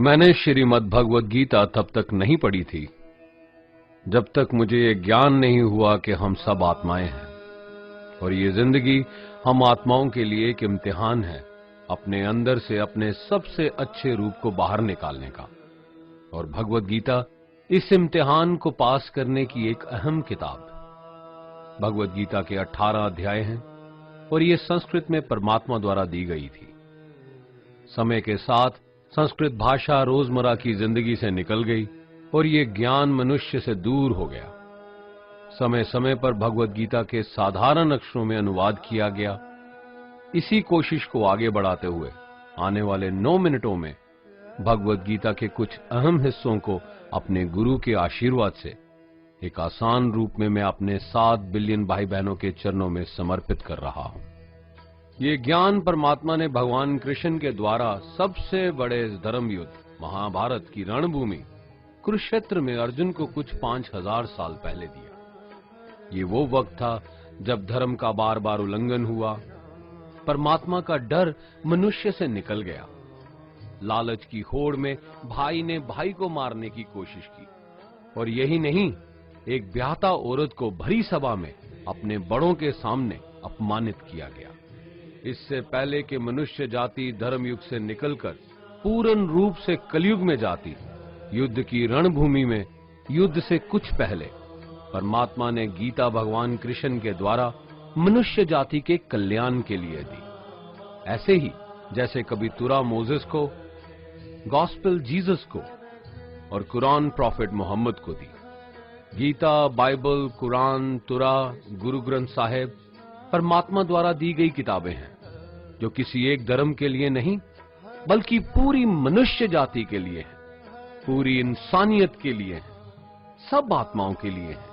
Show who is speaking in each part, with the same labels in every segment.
Speaker 1: मैंने श्रीमद् भगवद गीता तब तक नहीं पढ़ी थी जब तक मुझे ये ज्ञान नहीं हुआ कि हम सब आत्माएं हैं और ये जिंदगी हम आत्माओं के लिए एक इम्तिहान है अपने अंदर से अपने सबसे अच्छे रूप को बाहर निकालने का। और भगवद गीता इस इम्तिहान को पास करने की एक अहम किताब। भगवद गीता के 18 अध्याय हैं और ये संस्कृत में परमात्मा द्वारा दी गई थी। समय के साथ संस्कृत भाषा रोजमर्रा की जिंदगी से निकल गई और ये ज्ञान मनुष्य से दूर हो गया। समय समय पर भगवद गीता के साधारण अक्षरों में अनुवाद किया गया। इसी कोशिश को आगे बढ़ाते हुए आने वाले 9 मिनटों में भगवद गीता के कुछ अहम हिस्सों को अपने गुरु के आशीर्वाद से एक आसान रूप में मैं अपने 7 बिलियन भाई बहनों के चरणों में समर्पित कर रहा हूं। ये ज्ञान परमात्मा ने भगवान कृष्ण के द्वारा सबसे बड़े धर्म युद्ध महाभारत की रणभूमि कुरुक्षेत्र में अर्जुन को कुछ 5000 साल पहले दिया। ये वो वक्त था जब धर्म का बार बार उल्लंघन हुआ, परमात्मा का डर मनुष्य से निकल गया। लालच की होड़ में भाई ने भाई को मारने की कोशिश की और यही नहीं, एक ब्याहता औरत को भरी सभा में अपने बड़ों के सामने अपमानित किया गया। इससे पहले कि मनुष्य जाति धर्म युग से निकलकर पूर्ण रूप से कलयुग में जाती, युद्ध की रणभूमि में युद्ध से कुछ पहले परमात्मा ने गीता भगवान कृष्ण के द्वारा मनुष्य जाति के कल्याण के लिए दी। ऐसे ही जैसे कभी तुरा मोसेस को, गॉस्पेल जीसस को और कुरान प्रॉफिट मोहम्मद को दी। गीता, बाइबल, कुरान, तुरा, गुरु ग्रंथ साहिब परमात्मा द्वारा दी गई किताबें हैं जो किसी एक धर्म के लिए नहीं बल्कि पूरी मनुष्य जाति के लिए है, पूरी इंसानियत के लिए है, सब आत्माओं के लिए है।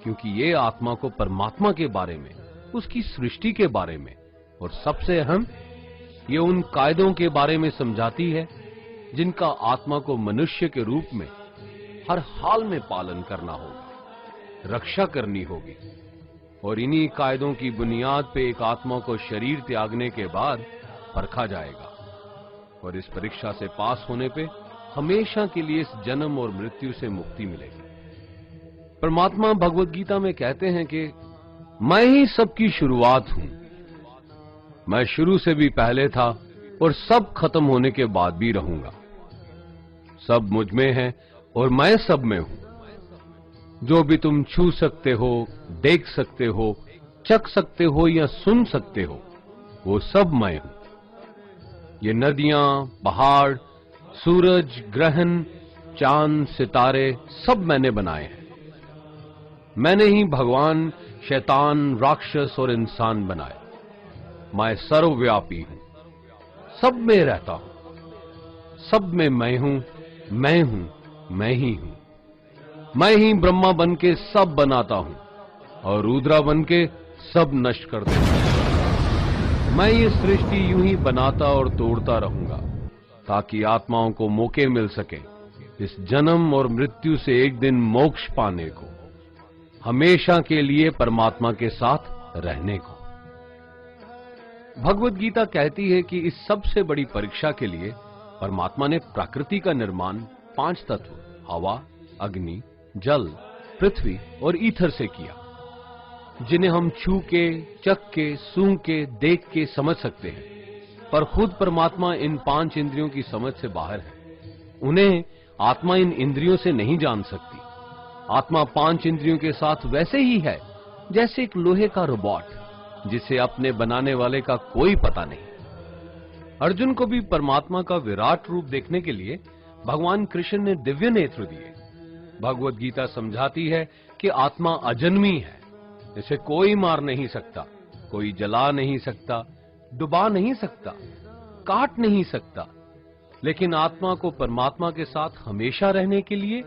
Speaker 1: क्योंकि ये आत्मा को परमात्मा के बारे में, उसकी सृष्टि के बारे में और सबसे अहम ये उन कायदों के बारे में समझाती है जिनका आत्मा को मनुष्य के रूप में हर हाल में पालन करना होगा, रक्षा करनी होगी। और इन्हीं कायदों की बुनियाद पे एक आत्मा को शरीर त्यागने के बाद परखा जाएगा और इस परीक्षा से पास होने पे हमेशा के लिए इस जन्म और मृत्यु से मुक्ति मिलेगी। परमात्मा भगवद गीता में कहते हैं कि मैं ही सबकी शुरुआत हूं, मैं शुरू से भी पहले था और सब खत्म होने के बाद भी रहूंगा। सब मुझ में है और मैं सब में हूं। जो भी तुम छू सकते हो, देख सकते हो, चख सकते हो या सुन सकते हो, वो सब मैं हूं। ये नदियां, पहाड़, सूरज, ग्रहण, चांद, सितारे सब मैंने बनाए हैं। मैंने ही भगवान, शैतान, राक्षस और इंसान बनाए। मैं सर्वव्यापी हूं, सब में रहता हूं, सब में मैं हूं, मैं ही हूं। मैं ही ब्रह्मा बन के सब बनाता हूं और रुद्रा बन के सब नष्ट कर देता हूं। मैं ये सृष्टि यूं ही बनाता और तोड़ता रहूंगा ताकि आत्माओं को मौके मिल सके इस जन्म और मृत्यु से एक दिन मोक्ष पाने को, हमेशा के लिए परमात्मा के साथ रहने को। भगवद गीता कहती है कि इस सबसे बड़ी परीक्षा के लिए परमात्मा ने प्रकृति का निर्माण 5 तत्व हवा, अग्नि, जल, पृथ्वी और ईथर से किया, जिन्हें हम छू के, चख के, सूंघ के, देख के समझ सकते हैं। पर खुद परमात्मा इन 5 इंद्रियों की समझ से बाहर है। उन्हें आत्मा इन इंद्रियों से नहीं जान सकती। आत्मा 5 इंद्रियों के साथ वैसे ही है जैसे एक लोहे का रोबोट जिसे अपने बनाने वाले का कोई पता नहीं। अर्जुन को भी परमात्मा का विराट रूप देखने के लिए भगवान कृष्ण ने दिव्य नेत्र दिए। भगवद गीता समझाती है कि आत्मा अजन्मी है, इसे कोई मार नहीं सकता, कोई जला नहीं सकता, डुबा नहीं सकता, काट नहीं सकता। लेकिन आत्मा को परमात्मा के साथ हमेशा रहने के लिए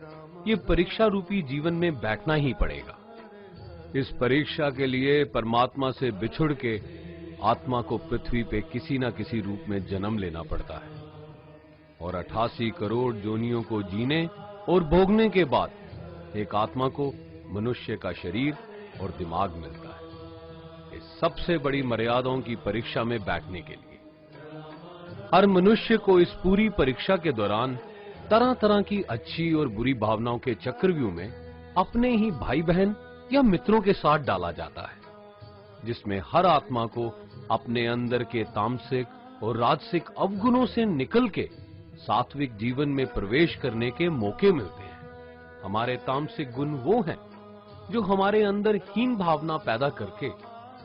Speaker 1: ये परीक्षा रूपी जीवन में बैठना ही पड़ेगा। इस परीक्षा के लिए परमात्मा से बिछुड़ के आत्मा को पृथ्वी पे किसी न किसी रूप में जन्म लेना पड़ता है और 88 करोड़ जोनियों को जीने और भोगने के बाद एक आत्मा को मनुष्य का शरीर और दिमाग मिलता है इस सबसे बड़ी मर्यादाओं की परीक्षा में बैठने के लिए। हर मनुष्य को इस पूरी परीक्षा के दौरान तरह तरह की अच्छी और बुरी भावनाओं के चक्रव्यूह में अपने ही भाई बहन या मित्रों के साथ डाला जाता है, जिसमें हर आत्मा को अपने अंदर के तामसिक और राजसिक अवगुणों से निकल के सात्विक जीवन में प्रवेश करने के मौके मिलते हैं। हमारे तामसिक गुण वो हैं जो हमारे अंदर हीन भावना पैदा करके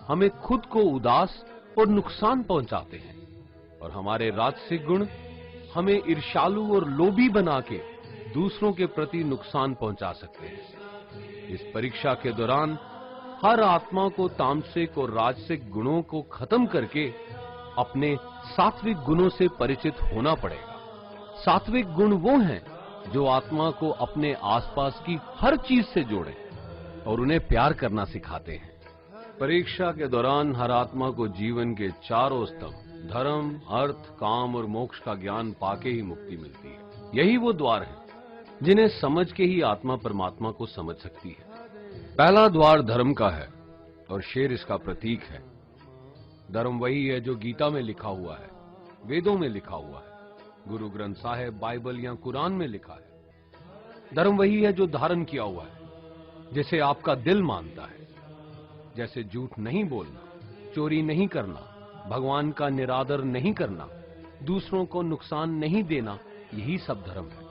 Speaker 1: हमें खुद को उदास और नुकसान पहुंचाते हैं, और हमारे राजसिक गुण हमें ईर्ष्यालु और लोभी बना के दूसरों के प्रति नुकसान पहुंचा सकते हैं। इस परीक्षा के दौरान हर आत्मा को तामसिक और राजसिक गुणों को खत्म करके अपने सात्विक गुणों से परिचित होना पड़ेगा। सात्विक गुण वो हैं जो आत्मा को अपने आसपास की हर चीज से जोड़े और उन्हें प्यार करना सिखाते हैं। परीक्षा के दौरान हर आत्मा को जीवन के चारों स्तंभ धर्म, अर्थ, काम और मोक्ष का ज्ञान पाके ही मुक्ति मिलती है। यही वो द्वार है जिन्हें समझ के ही आत्मा परमात्मा को समझ सकती है। पहला द्वार धर्म का है और शेर इसका प्रतीक है। धर्म वही है जो गीता में लिखा हुआ है, वेदों में लिखा हुआ है, गुरु ग्रंथ साहिब, बाइबल या कुरान में लिखा है। धर्म वही है जो धारण किया हुआ है, जिसे आपका दिल मानता है, जैसे झूठ नहीं बोलना, चोरी नहीं करना, भगवान का निरादर नहीं करना, दूसरों को नुकसान नहीं देना, यही सब धर्म है।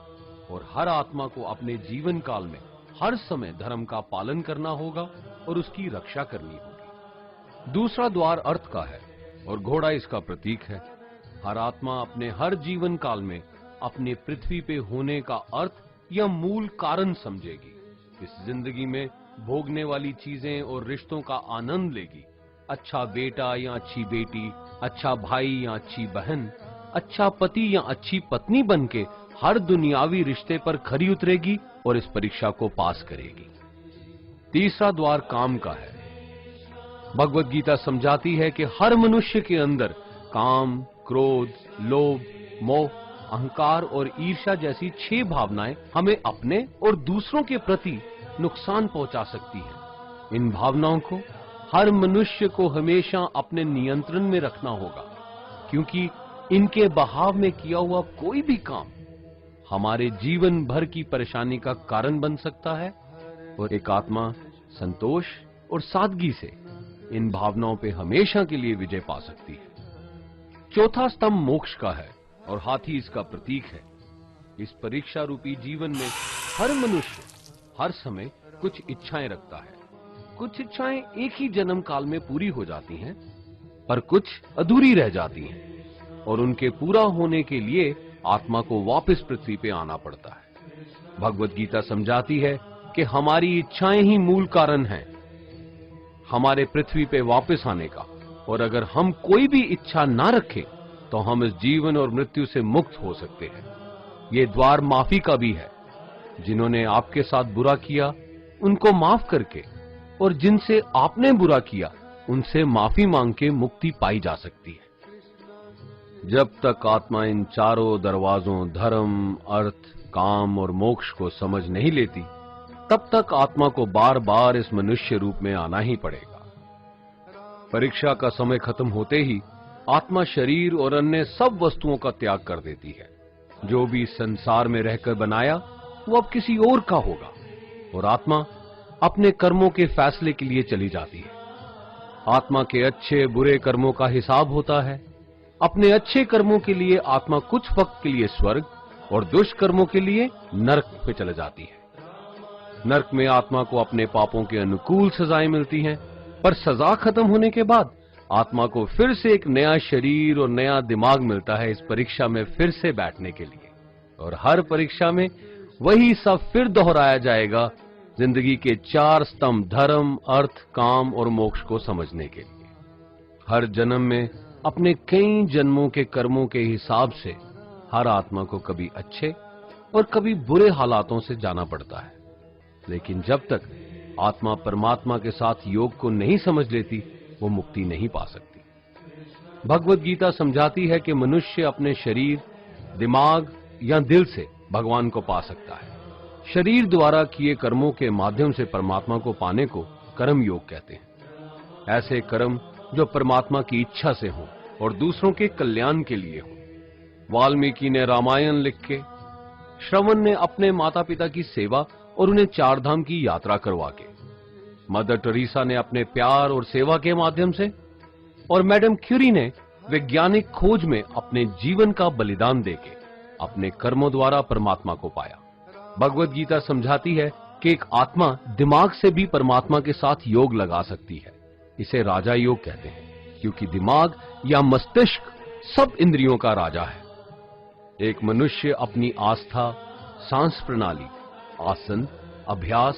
Speaker 1: और हर आत्मा को अपने जीवन काल में हर समय धर्म का पालन करना होगा और उसकी रक्षा करनी होगी। दूसरा द्वार अर्थ का है और घोड़ा इसका प्रतीक है। हर आत्मा अपने हर जीवन काल में अपने पृथ्वी पे होने का अर्थ या मूल कारण समझेगी। इस जिंदगी में भोगने वाली चीजें और रिश्तों का आनंद लेगी। अच्छा बेटा या अच्छी बेटी, अच्छा भाई या अच्छी बहन, अच्छा पति या अच्छी पत्नी बनके हर दुनियावी रिश्ते पर खरी उतरेगी और इस परीक्षा को पास करेगी। तीसरा द्वार काम का है। भगवत गीता समझाती है कि हर मनुष्य के अंदर काम, क्रोध, लोभ, मोह, अहंकार और ईर्ष्या जैसी 6 भावनाएं हमें अपने और दूसरों के प्रति नुकसान पहुंचा सकती हैं। इन भावनाओं को हर मनुष्य को हमेशा अपने नियंत्रण में रखना होगा, क्योंकि इनके बहाव में किया हुआ कोई भी काम हमारे जीवन भर की परेशानी का कारण बन सकता है। और एक आत्मा संतोष और सादगी से इन भावनाओं पे हमेशा के लिए विजय पा सकती है। चौथा स्तंभ मोक्ष का है और हाथी इसका प्रतीक है। इस परीक्षा रूपी जीवन में हर मनुष्य हर समय कुछ इच्छाएं रखता है। कुछ इच्छाएं एक ही जन्म काल में पूरी हो जाती हैं, पर कुछ अधूरी रह जाती हैं और उनके पूरा होने के लिए आत्मा को वापस पृथ्वी पे आना पड़ता है। भगवत गीता समझाती है कि हमारी इच्छाएं ही मूल कारण हैं हमारे पृथ्वी पे वापस आने का, और अगर हम कोई भी इच्छा ना रखें तो हम इस जीवन और मृत्यु से मुक्त हो सकते हैं। ये द्वार माफी का भी है। जिन्होंने आपके साथ बुरा किया उनको माफ करके और जिनसे आपने बुरा किया उनसे माफी मांग के मुक्ति पाई जा सकती है। जब तक आत्मा इन चारों दरवाजों धर्म, अर्थ, काम और मोक्ष को समझ नहीं लेती, तब तक आत्मा को बार बार इस मनुष्य रूप में आना ही पड़ेगा। परीक्षा का समय खत्म होते ही आत्मा शरीर और अन्य सब वस्तुओं का त्याग कर देती है। जो भी संसार में रहकर बनाया वो अब किसी और का होगा, और आत्मा अपने कर्मों के फैसले के लिए चली जाती है। आत्मा के अच्छे बुरे कर्मों का हिसाब होता है। अपने अच्छे कर्मों के लिए आत्मा कुछ वक्त के लिए स्वर्ग और दुष्कर्मों के लिए नरक पे चले जाती है। नरक में आत्मा को अपने पापों के अनुकूल सजाएं मिलती हैं, पर सजा खत्म होने के बाद आत्मा को फिर से एक नया शरीर और नया दिमाग मिलता है इस परीक्षा में फिर से बैठने के लिए। और हर परीक्षा में वही सब फिर दोहराया जाएगा, जिंदगी के 4 स्तंभ धर्म, अर्थ, काम और मोक्ष को समझने के लिए। हर जन्म में अपने कई जन्मों के कर्मों के हिसाब से हर आत्मा को कभी अच्छे और कभी बुरे हालातों से जाना पड़ता है। लेकिन जब तक आत्मा परमात्मा के साथ योग को नहीं समझ लेती, वो मुक्ति नहीं पा सकती। भगवत गीता समझाती है कि मनुष्य अपने शरीर, दिमाग या दिल से भगवान को पा सकता है। शरीर द्वारा किए कर्मों के माध्यम से परमात्मा को पाने को कर्म योग कहते हैं। ऐसे कर्म जो परमात्मा की इच्छा से हों और दूसरों के कल्याण के लिए हों। वाल्मीकि ने रामायण लिख के श्रवण ने अपने माता पिता की सेवा और उन्हें चार धाम की यात्रा करवा के, मदर टेरेसा ने अपने प्यार और सेवा के माध्यम से, और मैडम क्यूरी ने वैज्ञानिक खोज में अपने जीवन का बलिदान देके अपने कर्मों द्वारा परमात्मा को पाया। भगवत गीता समझाती है कि एक आत्मा दिमाग से भी परमात्मा के साथ योग लगा सकती है। इसे राजा योग कहते हैं, क्योंकि दिमाग या मस्तिष्क सब इंद्रियों का राजा है। एक मनुष्य अपनी आस्था, सांस प्रणाली, आसन, अभ्यास,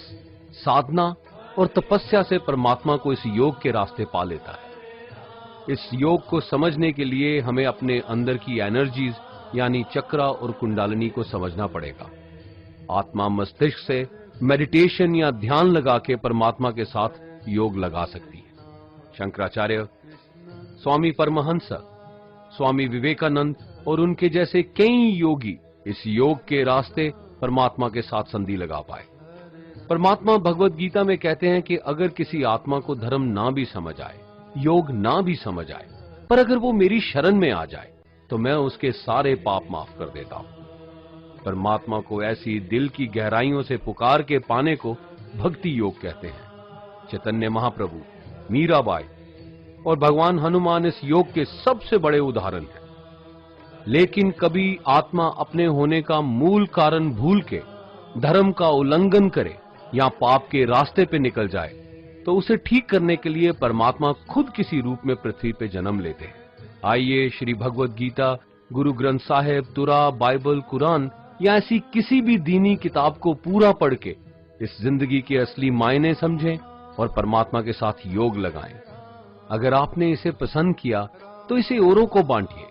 Speaker 1: साधना और तपस्या से परमात्मा को इस योग के रास्ते पा लेता है। इस योग को समझने के लिए हमें अपने अंदर की एनर्जीज यानी चक्रा और कुंडालिनी को समझना पड़ेगा। आत्मा मस्तिष्क से मेडिटेशन या ध्यान लगा के परमात्मा के साथ योग लगा सकती है। शंकराचार्य, स्वामी परमहंस, स्वामी विवेकानंद और उनके जैसे कई योगी इस योग के रास्ते परमात्मा के साथ संधि लगा पाए। परमात्मा भगवत गीता में कहते हैं कि अगर किसी आत्मा को धर्म ना भी समझ आए, योग ना भी समझ आए, पर अगर वो मेरी शरण में आ जाए तो मैं उसके सारे पाप माफ कर देता हूं। परमात्मा को ऐसी दिल की गहराइयों से पुकार के पाने को भक्ति योग कहते हैं। चैतन्य महाप्रभु, मीराबाई और भगवान हनुमान इस योग के सबसे बड़े उदाहरण हैं। लेकिन कभी आत्मा अपने होने का मूल कारण भूल के धर्म का उल्लंघन करे या पाप के रास्ते पे निकल जाए तो उसे ठीक करने के लिए परमात्मा खुद किसी रूप में पृथ्वी पे जन्म लेते हैं। आइए श्री भगवत गीता, गुरु ग्रंथ साहिब, तुरा, बाइबल, कुरान या ऐसी किसी भी दीनी किताब को पूरा पढ़ के इस जिंदगी के असली मायने समझें और परमात्मा के साथ योग लगाएं। अगर आपने इसे पसंद किया तो इसे औरों को बांटिए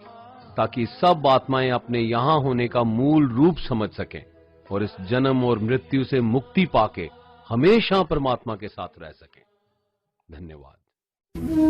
Speaker 1: ताकि सब आत्माएं अपने यहां होने का मूल रूप समझ सकें और इस जन्म और मृत्यु से मुक्ति पाके हमेशा परमात्मा के साथ रह सकें। धन्यवाद।